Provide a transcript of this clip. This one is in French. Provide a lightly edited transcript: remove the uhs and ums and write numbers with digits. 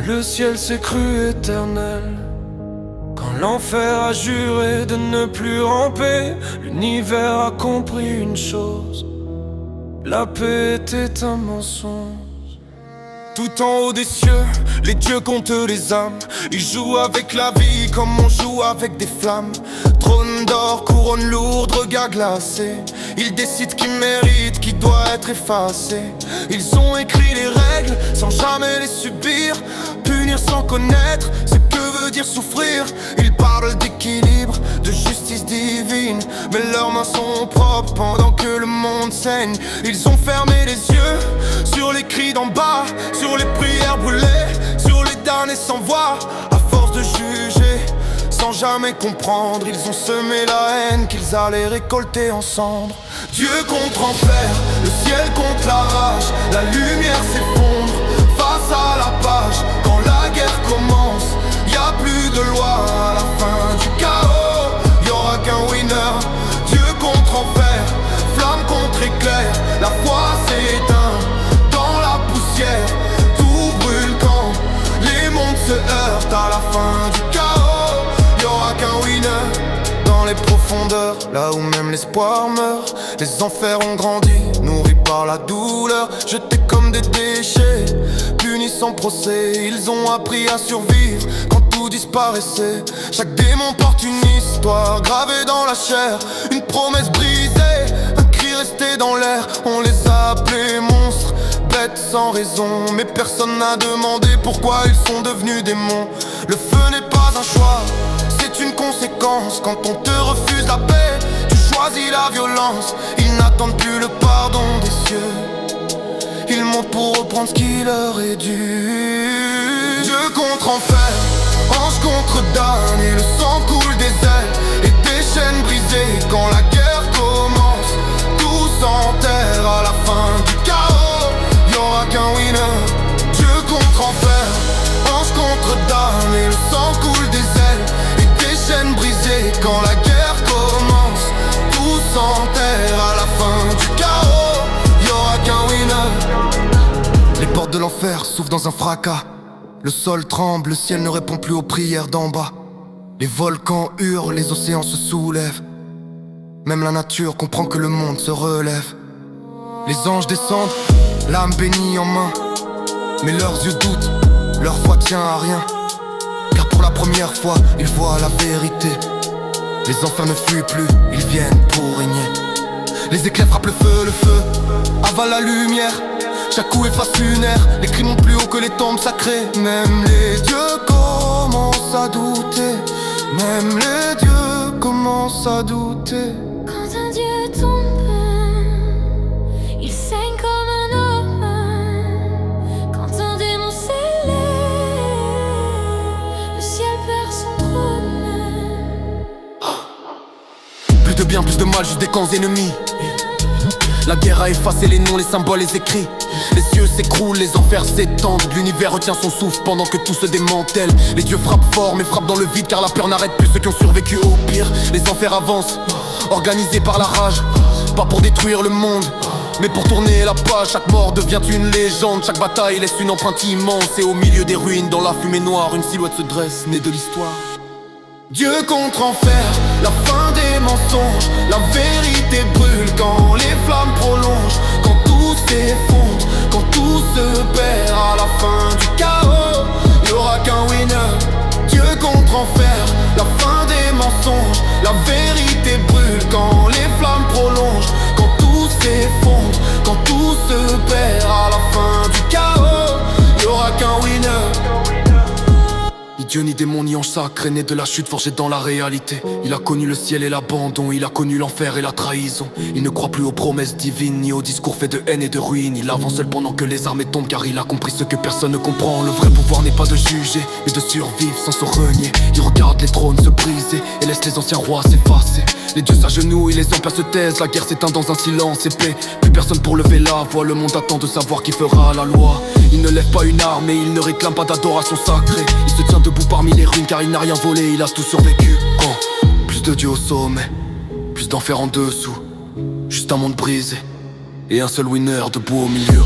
le ciel s'est cru éternel, quand l'enfer a juré de ne plus ramper, l'univers a compris une chose: la paix était un mensonge. Tout en haut des cieux, les dieux comptent les âmes. Ils jouent avec la vie comme on joue avec des flammes. Trône d'or, couronne lourde, regard glacé. Ils décident qui mérite, qui doit être effacé. Ils ont écrit les règles sans jamais les subir, punir sans connaître ce que veut dire souffrir. Ils parlent d'équilibre, de justice divine, mais leurs mains sont propres pendant que le monde saigne. Ils ont fermé les yeux sur les cris d'en bas, sur les prières brûlées, sur les damnés sans voix. À force de juger, sans jamais comprendre, ils ont semé la haine qu'ils allaient récolter en cendres. Dieu contre enfer, le ciel contre la rage, la lumière s'effondre face à la page. Quand la guerre commence, y a plus de loi. À la fin du chaos, y'aura qu'un winner. Dieu contre enfer, flamme contre éclair, la foi s'éteint dans la poussière. Tout brûle quand les mondes se heurtent. À la fin du chaos, y'aura qu'un winner. Dans les profondeurs, là où même l'espoir meurt, les enfers ont grandi, nourris par la douleur. Jetés comme des déchets, punis sans procès. Ils ont appris à survivre quand tout disparaissait. Chaque démon porte une histoire gravée dans la chair, une promesse brisée, un cri resté dans l'air. On les a appelés monstres, bêtes sans raison, mais personne n'a demandé pourquoi ils sont devenus démons. Le feu n'est pas un choix, c'est une conséquence. Quand on te refuse la paix, tu choisis la violence. Ils n'attendent plus le pardon des cieux, ils montent pour reprendre ce qui leur est dû. Dieu contre enfer, ange contre damne, et le sang coule des ailes et des chaînes brisées. Quand la guerre commence, tout s'enterre. À la fin du chaos, y'aura qu'un winner. Dieu contre enfer, ange contre damne, et le sang coule des ailes et des chaînes brisées. Quand la guerre commence, tout s'enterre. À la fin du chaos, y'aura qu'un winner. Les portes de l'enfer s'ouvrent dans un fracas. Le sol tremble, le ciel ne répond plus aux prières d'en bas. Les volcans hurlent, les océans se soulèvent. Même la nature comprend que le monde se relève. Les anges descendent, l'âme bénie en main, mais leurs yeux doutent, leur foi tient à rien. Car pour la première fois, ils voient la vérité. Les enfers ne fuient plus, ils viennent pour régner. Les éclairs frappent le feu avale la lumière. Chaque coup efface une ère, les cris montent plus haut que les tombes sacrées. Même les dieux commencent à douter, même les dieux commencent à douter. Quand un dieu tombe, il saigne comme un homme. Quand un démon s'élève, le ciel perd son trône. Plus de bien, plus de mal, juste des camps ennemis. La guerre a effacé les noms, les symboles, les écrits. Les cieux s'écroulent, les enfers s'étendent. L'univers retient son souffle pendant que tout se démantèle. Les dieux frappent fort mais frappent dans le vide, car la peur n'arrête plus ceux qui ont survécu au pire. Les enfers avancent, organisés par la rage. Pas pour détruire le monde, mais pour tourner la page. Chaque mort devient une légende, chaque bataille laisse une empreinte immense. Et au milieu des ruines, dans la fumée noire, une silhouette se dresse, née de l'histoire. Dieu contre enfer, la fin des mensonges. La vérité brûle quand les flammes prolongent. Quand tout s'effondre, quand tout se perd. À la fin du chaos, y'aura qu'un winner. Dieu contre enfer, la fin des mensonges. La vérité brûle quand les flammes prolongent. Quand tout s'effondre, quand tout se perd. À la fin du chaos, y'aura qu'un winner. Ni Dieu ni démon ni ange sacré, né de la chute forgé dans la réalité. Il a connu le ciel et l'abandon, il a connu l'enfer et la trahison. Il ne croit plus aux promesses divines, ni aux discours faits de haine et de ruine. Il avance seul pendant que les armées tombent, car il a compris ce que personne ne comprend. Le vrai pouvoir n'est pas de juger, mais de survivre sans se renier. Il regarde les trônes se briser et laisse les anciens rois s'effacer. Les dieux s'agenouillent, les empires se taisent, la guerre s'éteint dans un silence épais. Plus personne pour lever la voix, le monde attend de savoir qui fera la loi. Il ne lève pas une arme et il ne réclame pas d'adoration sacrée. Il se tient debout parmi les ruines car il n'a rien volé, il a tout survécu. Oh, plus de dieux au sommet, plus d'enfer en dessous. Juste un monde brisé et un seul winner debout au milieu.